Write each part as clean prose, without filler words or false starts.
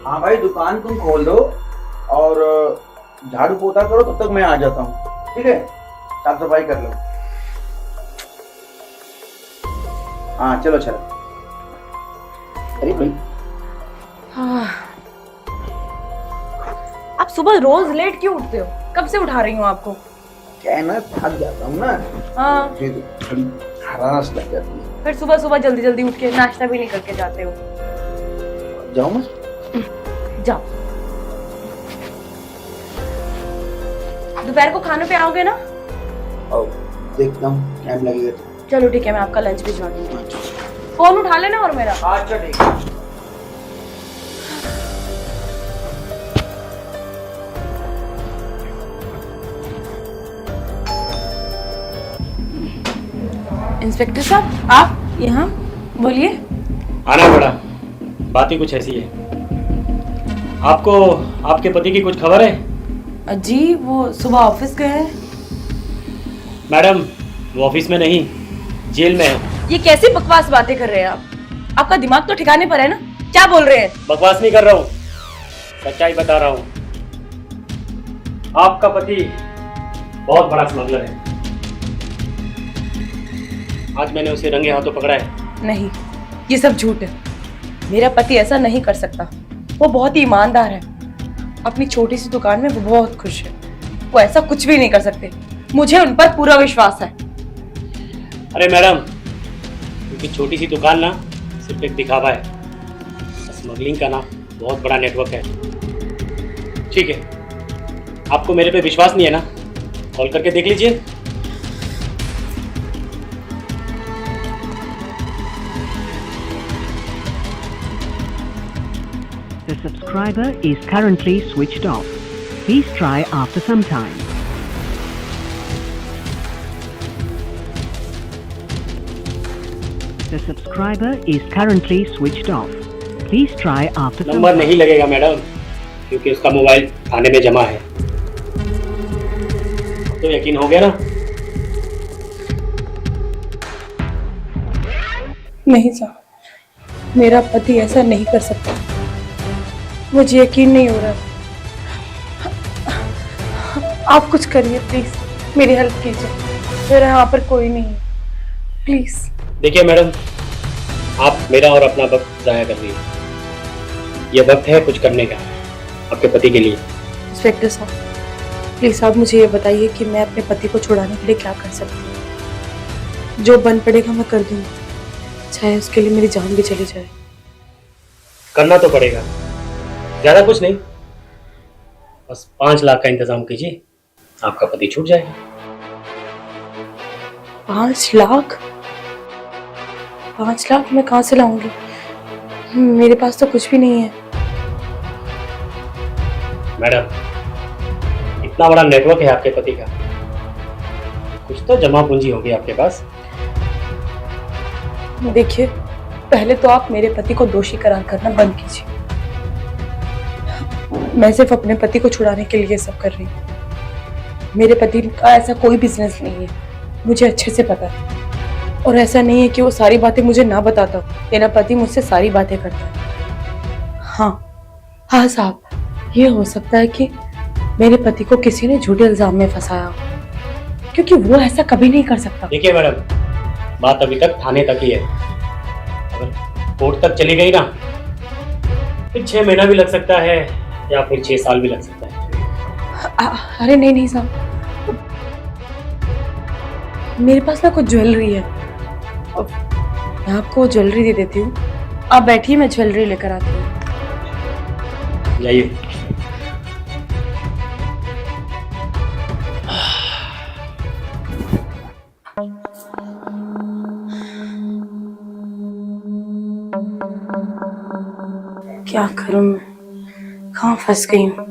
हाँ भाई, दुकान तुम खोल दो और झाड़ू पोता करो, तब तक मैं आ जाता हूँ। ठीक है, साफ सफाई कर लो। हाँ चलो चलो। अरे भाई, हाँ। आप सुबह रोज लेट क्यों उठते हो? कब से उठा रही हूँ आपको? क्या है ना, थक जाता हूँ ना, हाँ, फिर थोड़ी हरास लग जाती है। फिर सुबह सुबह जल्दी जल्दी उठ के नाश्ता भी नहीं करके जाते हो। जाऊँ मैं? जाओ। दोपहर को खाने पे आओगे ना? और देखता हूँ, टाइम लगेगा तो। चलो ठीक है, मैं आपका लंच भिजवा दूंगी। फोन उठा लेना और मेरा। अच्छा ठीक है। इंस्पेक्टर साहब, आप यहाँ? बोलिए। आना पड़ा, बात ही कुछ ऐसी है। आपको आपके पति की कुछ खबर है? जी, वो सुबह ऑफिस गए हैं। मैडम, वो ऑफिस में नहीं, जेल में है। ये कैसी बकवास बातें कर रहे हैं आप? आपका दिमाग तो ठिकाने पर है ना? क्या बोल रहे हैं? बकवास नहीं कर रहा हूँ, सच्चाई बता रहा हूँ। आपका पति बहुत बड़ा स्मगलर है। आज मैंने उसे रंगे हाथों पकड़ा है। नहीं, ये सब झूठ है। मेरा पति ऐसा नहीं कर सकता। वो बहुत ही ईमानदार है। अपनी छोटी सी दुकान में वो बहुत खुश है। वो ऐसा कुछ भी नहीं कर सकते। मुझे उन पर पूरा विश्वास है। अरे मैडम, क्योंकि छोटी सी दुकान ना सिर्फ एक दिखावा है। स्मगलिंग का ना बहुत बड़ा नेटवर्क है। ठीक है, आपको मेरे पे विश्वास नहीं है ना? कॉल करके देख लीजिए। The subscriber is currently switched off. Please try after some time. The subscriber is currently switched off. Please try after some number time. नहीं लगेगा मैडम, क्योंकि उसका मोबाइल थाने में जमा है। तो यकीन हो गया ना? नहीं साहब, मेरा पति ऐसा नहीं कर सकता। मुझे यकीन नहीं हो रहा। आप कुछ करिए प्लीज, मेरी हेल्प कीजिए। मेरा यहाँ पर कोई नहीं है, प्लीज। देखिए मैडम, आप मेरा और अपना वक्त जाया कर रही है। ये वक्त है कुछ करने का आपके पति के लिए। इंस्पेक्टर साहब, प्लीज आप मुझे ये बताइए कि मैं अपने पति को छुड़ाने के लिए क्या कर सकती हूँ। जो बन पड़ेगा मैं कर दूंगी, चाहे उसके लिए मेरी जान भी चली जाए। करना तो पड़ेगा, ज्यादा कुछ नहीं, बस 5 लाख का इंतजाम कीजिए, आपका पति छूट जाएगा। 5 लाख? 5 लाख मैं कहाँ से लाऊंगी? मेरे पास तो कुछ भी नहीं है। मैडम, इतना बड़ा नेटवर्क है आपके पति का, कुछ तो जमा पूंजी होगी आपके पास। देखिए, पहले तो आप मेरे पति को दोषी करार करना बंद कीजिए। मैं सिर्फ अपने पति को छुड़ाने के लिए सब कर रही हूँ। मेरे पति का ऐसा कोई बिजनेस नहीं है, मुझे अच्छे से पता है। और ऐसा नहीं है कि वो सारी बातें मुझे ना बताता। मेरा पति मुझसे सारी बातें करता है। हाँ साहब, ये हो सकता है कि मेरे पति को किसी ने झूठे इल्जाम में फंसाया हो, क्योंकि वो ऐसा कभी नहीं कर सकता। देखिए मैडम, बात अभी तक थाने तक ही है। अगर कोर्ट तक चली गई ना, फिर 6 महीना भी लग सकता है या फिर 6 साल भी लग सकता है। अरे नहीं साहब, मेरे पास ना कुछ ज्वेलरी है, मैं आपको ज्वेलरी दे देती हूँ। आप बैठिए, मैं ज्वेलरी लेकर आती हूँ। जाइए। क्या करूं मैं? कहाँ फंस गई हूँ?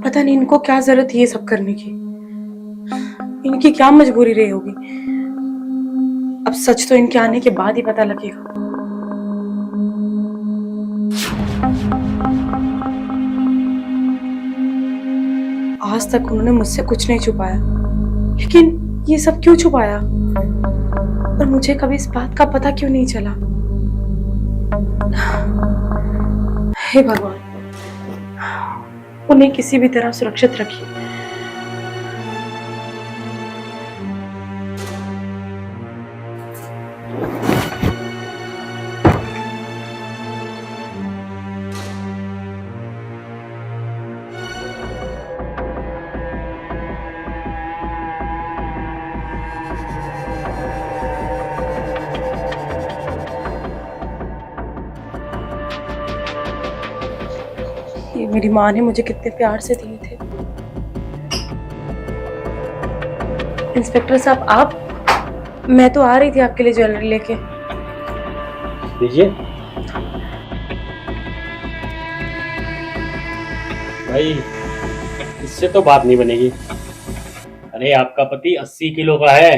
पता नहीं इनको क्या जरूरत है ये सब करने की। इनकी क्या मजबूरी रही होगी। अब सच तो इनके आने के बाद ही पता लगेगा। आज तक उन्होंने मुझसे कुछ नहीं छुपाया, लेकिन ये सब क्यों छुपाया? और मुझे कभी इस बात का पता क्यों नहीं चला? हे भगवान, उन्हें किसी भी तरह सुरक्षित रखिए। ये मेरी माँ ने मुझे कितने प्यार से दिए थे। इंस्पेक्टर साहब, आप, मैं तो आ रही थी आपके लिए ज्वेलरी लेके। दीजिए भाई, इससे तो बात नहीं बनेगी। अरे आपका पति 80 किलो का है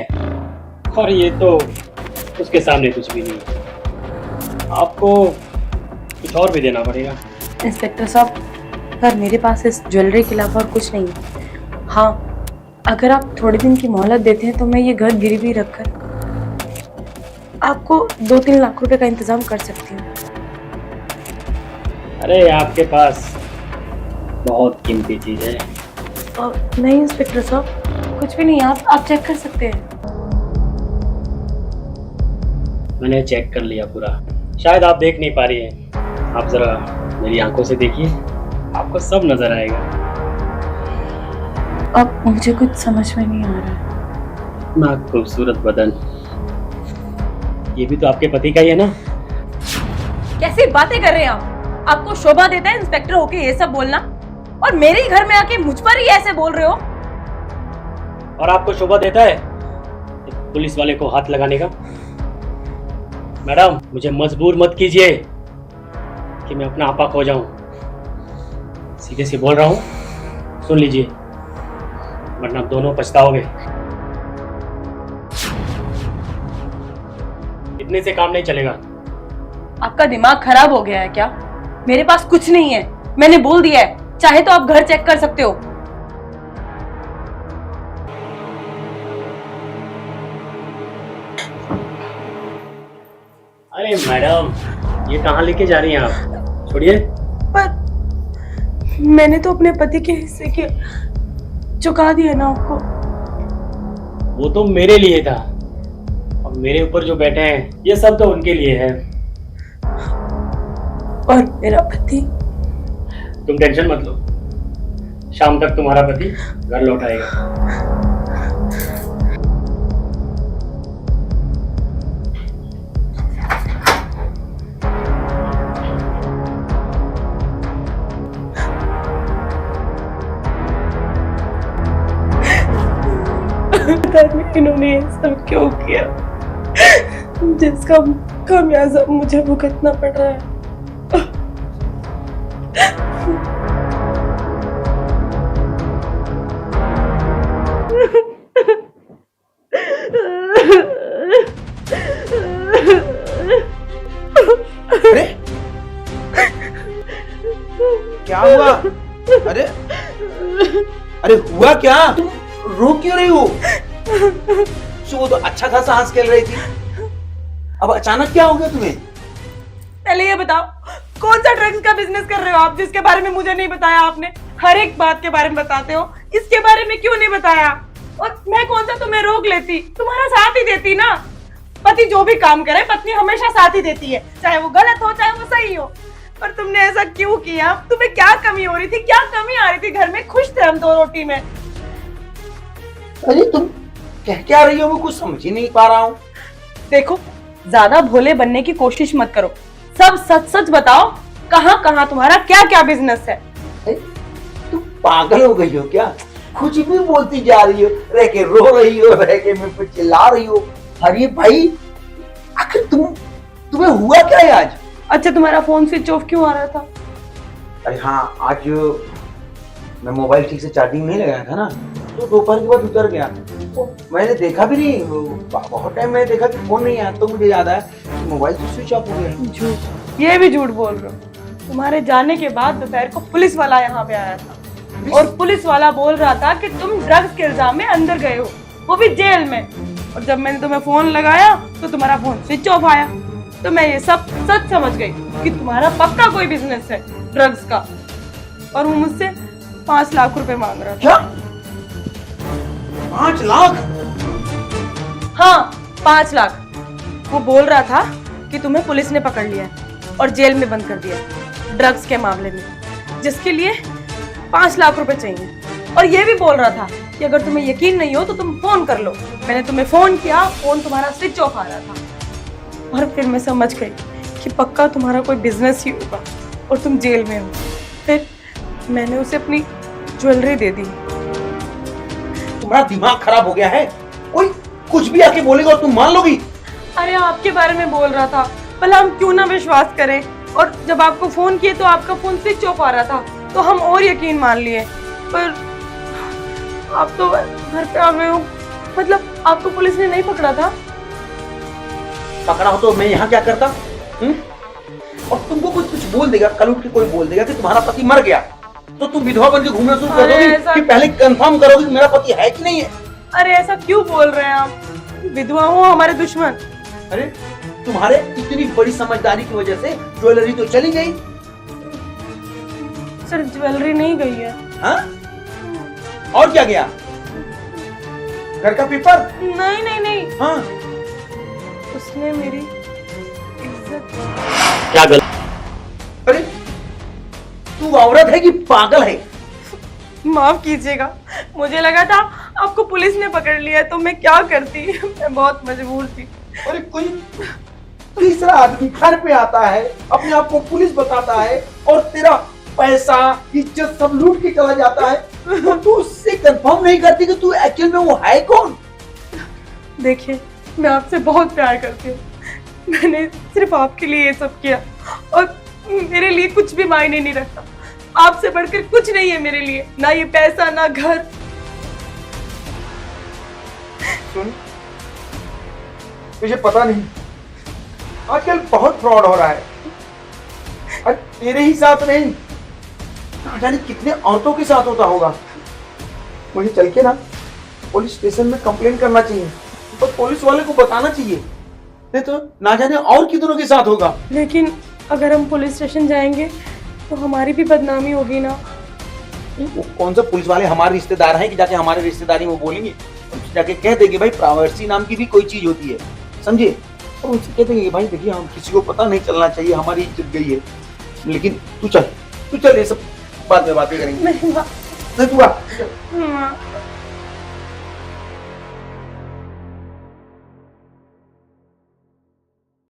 और ये तो उसके सामने कुछ भी नहीं है। आपको कुछ और भी देना पड़ेगा। इंस्पेक्टर साहब, पर मेरे पास इस ज्वेलरी के अलावा और कुछ नहीं है। हाँ, अगर आप थोड़े दिन की मोहलत देते हैं तो मैं ये घर गिरवी रखकर आपको 2-3 लाख रुपए का इंतजाम कर सकती हूँ। अरे आपके पास बहुत कीमती चीज है। नहीं इंस्पेक्टर साहब, कुछ भी नहीं है। आप चेक कर सकते हैं। मैंने चेक कर लिया पूरा। शायद आप देख नहीं पा रही हैं। आप जरा मेरी आंखों से देखिए, आपको सब नजर आएगा। अब मुझे कुछ समझ में नहीं आ रहा है। इतना खूबसूरत बदन, ये भी तो आपके पति का ही है ना? कैसी बातें कर रहे हैं आप? आपको शोभा देता है इंस्पेक्टर होके ये सब बोलना, और मेरे ही घर में आके मुझ पर ही ऐसे बोल रहे हो? और आपको शोभा देता है पुलिस वाले को हाथ लगाने का? मैडम, मुझे मजबूर मत कीजिए कि मैं अपना आपा खो जाऊं। सीधे से बोल रहा हूं, सुन लीजिए, वरना आप दोनों पछताओगे। इतने से काम नहीं चलेगा। आपका दिमाग खराब हो गया है क्या? मेरे पास कुछ नहीं है, मैंने बोल दिया है। चाहे तो आप घर चेक कर सकते हो। अरे मैडम, ये कहाँ लेके जा रही हैं आप? छोड़िए। पर मैंने तो अपने पति के हिस्से के चुका दिया ना आपको। वो तो मेरे लिए था, और मेरे ऊपर जो बैठे हैं ये सब तो उनके लिए है। और मेरा पति? तुम टेंशन मत लो, शाम तक तुम्हारा पति घर लौट आएगा। पता नहीं इन्होंने ये सब क्यों किया, जिसका खामियाजा मुझे भुगतना पड़ रहा है। अरे क्या हुआ? अरे अरे हुआ क्या? तुम रो क्यों रही हो? सुबह तो अच्छा खासा हंस खेल रही थी, अब अचानक क्या हो गया तुम्हें? पहले ये बताओ, कौन सा ड्रग्स का बिजनेस कर रहे हो आप, जिसके बारे में मुझे नहीं बताया आपने? हर एक बात के बारे में बताते हो, इसके बारे में क्यों नहीं बताया? और मैं कौन सा तुम्हें रोक लेती, तुम्हारा साथ ही देती ना। पति जो भी काम करे पत्नी हमेशा साथ ही देती है, चाहे वो गलत हो चाहे वो सही हो। पर तुमने ऐसा क्यों किया? तुम्हें क्या कमी हो रही थी, क्या कमी आ रही थी घर में? खुश थे हम 2 रोटी में। अरे तुम कह क्या रही हो? मैं कुछ समझ ही नहीं पा रहा हूँ। देखो, ज्यादा भोले बनने की कोशिश मत करो, सब सच सच बताओ। कहाँ कहाँ तुम्हारा क्या क्या बिजनेस है? तुम पागल हो गई हो क्या? कुछ भी बोलती जा रही हो, रह के रो रही हो, रह के मुझ पर चिल्ला रही हो। अरे भाई, आखिर तुम्हें हुआ क्या है आज? अच्छा, तुम्हारा फोन स्विच ऑफ क्यों आ रहा था? अरे हाँ, आज मैं मोबाइल ठीक से चार्जिंग नहीं लगाया था ना, तो दोपहर के बाद उतर गया। तो मैंने देखा भी नहीं, बहुत टाइम मैंने देखा कि फोन नहीं आया, तो मुझे याद आया कि मोबाइल तो स्विच ऑफ हो गया। झूठ, ये भी झूठ बोल रहे हो। तुम्हारे जाने के बाद दोपहर को पुलिस वाला यहाँ पे आया था, और पुलिस वाला बोल रहा था कि तुम ड्रग्स के इल्जाम में अंदर गए हो, वो भी जेल में। और जब मैंने तुम्हें फोन लगाया तो तुम्हारा फोन स्विच ऑफ आया। तो मैं ये सब सच समझ गई कि तुम्हारा पक्का कोई बिजनेस है ड्रग्स का, और वो मुझसे 5 लाख रुपए मांग रहा था। क्या 5 लाख? हाँ 5 लाख। वो बोल रहा था कि तुम्हें पुलिस ने पकड़ लिया है और जेल में बंद कर दिया है ड्रग्स के मामले में, जिसके लिए 5 लाख रुपए चाहिए। और ये भी बोल रहा था कि अगर तुम्हें यकीन नहीं हो तो तुम फोन कर लो। मैंने तुम्हें फोन किया, फोन तुम्हारा स्विच ऑफ आ रहा था, और फिर मैं समझ गई कि पक्का तुम्हारा कोई बिजनेस ही होगा और तुम जेल में हो। फिर मैंने उसे अपनी ज्वेलरी दे दी। तुम्हारा दिमाग खराब हो गया है? कोई कुछ भी आके बोलेगा और तुम मान लोगी? अरे आपके बारे में बोल रहा था, भला हम क्यों ना विश्वास करें। और जब आपको फोन किए तो आपका फोन स्विच ऑफ आ रहा था, तो हम और यकीन मान लिए। पर आप तो घर पे आ गए हो, मतलब आपको पुलिस ने नहीं पकड़ा था? पकड़ा हो तो मैं यहाँ क्या करता? और तुमको कुछ कुछ बोल देगा, कल उठ के कोई बोल देगा कि तुम्हारा पति मर गया, तो तुम विधवा बन के घूमना शुरू कर दोगी कि पहले कंफर्म करोगी कि मेरा पति है कि नहीं है? अरे ऐसा क्यों बोल रहे हैं आप? विधवा हो हमारे दुश्मन। अरे तुम्हारे इतनी बड़ी समझदारी की वजह से ज्वेलरी तो चली गई। सिर्फ ज्वेलरी नहीं गई है। हाँ? और क्या गया? घर का पेपर? नहीं नहीं नहीं, हाँ। उसने मेरी इज्जत। क्या गलत? अरे तू औरत है कि पागल है? माफ कीजिएगा, मुझे लगा था आपको पुलिस ने पकड़ लिया है, तो मैं क्या करती। मैं बहुत मजबूर थी। अरे कोई तीसरा आदमी घर पे आता है, अपने आप को पुलिस बताता है और तेरा पैसा इज्जत सब लूट के चला जाता है, तो तू उससे कंफर्म नहीं करती कि तू एक्चुअल में वो है कौन? देखिए, मैं आपसे बहुत प्यार करती हूँ। मैंने सिर्फ आपके लिए ये सब किया, और मेरे लिए कुछ भी मायने नहीं रखता। आपसे बढ़कर कुछ नहीं है मेरे लिए, ना ये पैसा ना घर। सुन, मुझे पता नहीं, आजकल बहुत फ्रॉड हो रहा है, और तेरे ही साथ नहीं, ना जाने कितने औरतों के साथ होता होगा। मुझे चल के ना पुलिस स्टेशन में कंप्लेन करना चाहिए और पुलिस वाले को बताना चाहिए, नहीं तो ना जाने और कितनों के साथ होगा। लेकिन अगर हम पुलिस स्टेशन जाएंगे तो हमारी भी बदनामी होगी ना। वो कौन सा पुलिस वाले हमारे रिश्तेदार हैं कि जाके हमारे रिश्तेदारी में बोलेंगे? उनसे जाके कह देंगे भाई प्राइवेसी नाम की भी कोई चीज होती है, समझे? और उनसे कह देंगे भाई देखिए हम किसी को पता नहीं चलना चाहिए, हमारी इज्जत गई है। लेकिन तू चल ये सब बाद में बातें करेंगे। नहीं, नहीं तू आ।